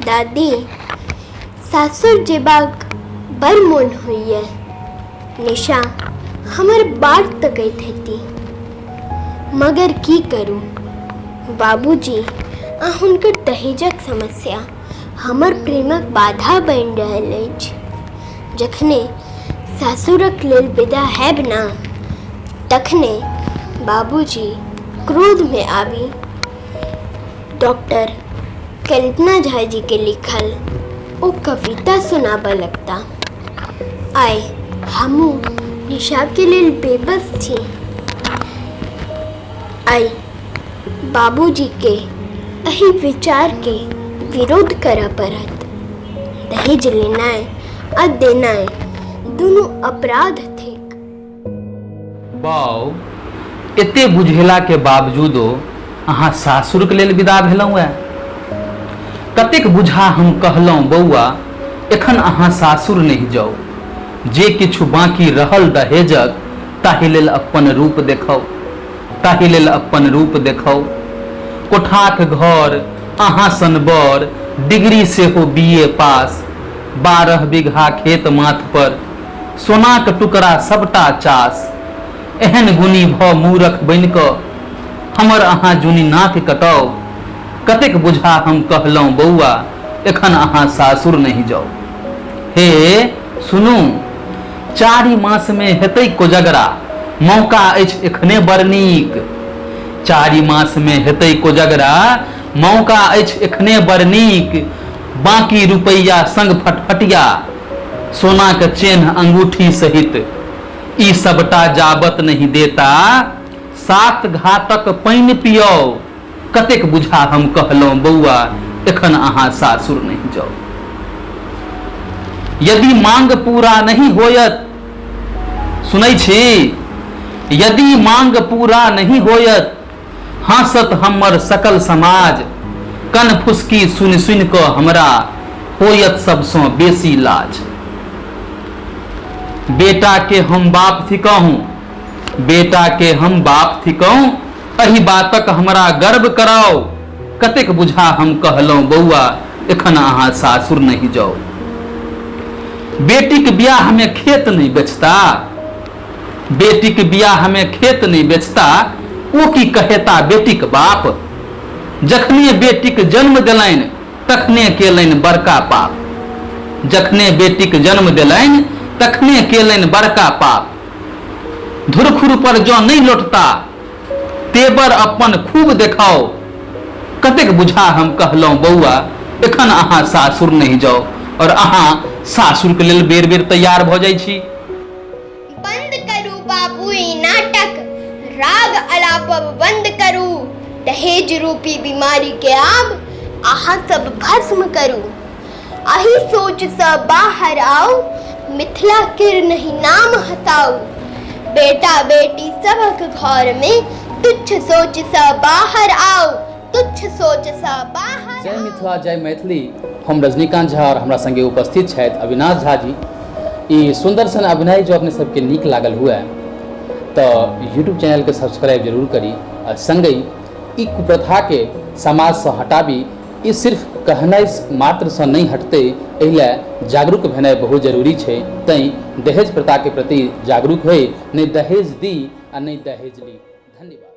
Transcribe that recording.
दादी सासुर जेबाक बर मोन हुई है। निशा हमर बाट तकैत हेती, मगर की करूं बाबूजी आ हुनकर दहेजक समस्या हमर प्रेमक बाधा बनि रहल अछि। जखने सासुरक लेल विदा हैब ना, तखने बाबूजी क्रोध में आबी डॉक्टर कल्पना झा जी के लिखल ओ कविता सुनाबऽ लगता। आय हमू निशा के लेल बेबस थी। आय बाबूजी के एही विचार के विरोध करऽ पड़त। दहेज लेनाय आ देनाय दुनू अपराध थे। बाऊ एते बुझेला के बावजूदो अहाँ सासुर के लेल विदा भेलहुँ है। कतेक बुझा हम कहलहुँ बौआ एखन अहाँ सासुर नहीं जाऊ, जे किछु बाकी रहल दहेजक ताहि लेल अपन रूप देखाउ, ताहि लेल अपन रूप देखाउ। कोठाक घर, अहाँ सन बर, डिग्री सेहो बीए पास, 12 बीघा खेत माथ पर, सोनाक टुकड़ा सबटा चास। एहन गुनी भ मूरख बनि कऽ हमर अहाँ जुनी नाक कटाउ। कतेक बुझा हम कहलहुँ बौआ एखन अहाँ सासुर नहीं जाऊ। हे सुनू, 4 मास में हेतै कोजगरा, मौका अछि एखने बड़ नीक। 4 मास में हेतै कोजगरा, मौका अछि एखने बड़ नीक। बाकी रुपैया संग फटफटिया, सोना के चेन्ह अंगूठी सहित, ई सबटा जाबत नहीं देता 7 घाटक पानि पियो। कतेक बुझा हम कहलहुँ बौआ एखन अहाँ सासुर नहीं जाऊ। यदि मांग पूरा नहीं होयत, सुनै छी, यदि मांग पूरा नहीं होयत, हंसत हमर सकल समाज। कन फुसकी सुन सुन कऽ हमरा होयत सबसँ बेसी लाज। बेटा के हम बाप थिकहुँ, बेटा के हम बाप थिकहुँ, एही बातक हमरा गर्व कराओ। कतेक बुझा हम कहलहुँ बौआ एखन अहाँ सासुर नहीं जाऊ। बेटी के बियाह में खेत नहीं बेचता, बेटी के बियाह में खेत नहीं बेचता, ओ की कहेता बेटी के बाप। जखने बेटी के जन्म दिलनि तखने केलनि बड़का पाप, जखने बेटी के जन्म दिलनि तखने केलनि बड़का पाप। धुरखुर पर जो नहीं लौटता, तेवर अपन खूब देखाओ। कतेक बुझा हम कहलहुँ बौआ एखन अहाँ सासुर नहीं जाऊ, और अहाँ सासुर के लेल बेर बेर तैयार भ जाइ छी। बंद करू बाबू ई नाटक, राग अलापब बंद करू। दहेज रूपी बीमारी के आब अहाँ सब भस्म करू। अही सोच से बाहर आओ, मिथिला के नहीं नाम हटाओ। बेटा बेटी सबक घर में तुच्छ सोच से बाहर आओ, तुच्छ सोच से बाहर। जय मिथिला जय मैथिली। हम रजनीकांत झा और हमरा संगे उपस्थित छथि अविनाश झा जी। ई सुंदर सन अभिनय जो अपने सबके नीक लागल हुए तो यूट्यूब चैनल के सब्सक्राइब जरूर करी। और संगे ई कुप्रथा के समाज से हटाबी, ई सिर्फ कहनाइ मात्र से नहीं हटते, एहिले जागरूक भेनाइ बहुत जरूरी छै। तैं दहेज प्रथा के प्रति जागरूक होई, नहीं दहेज दी आ नहीं दहेज ली। धन्यवाद।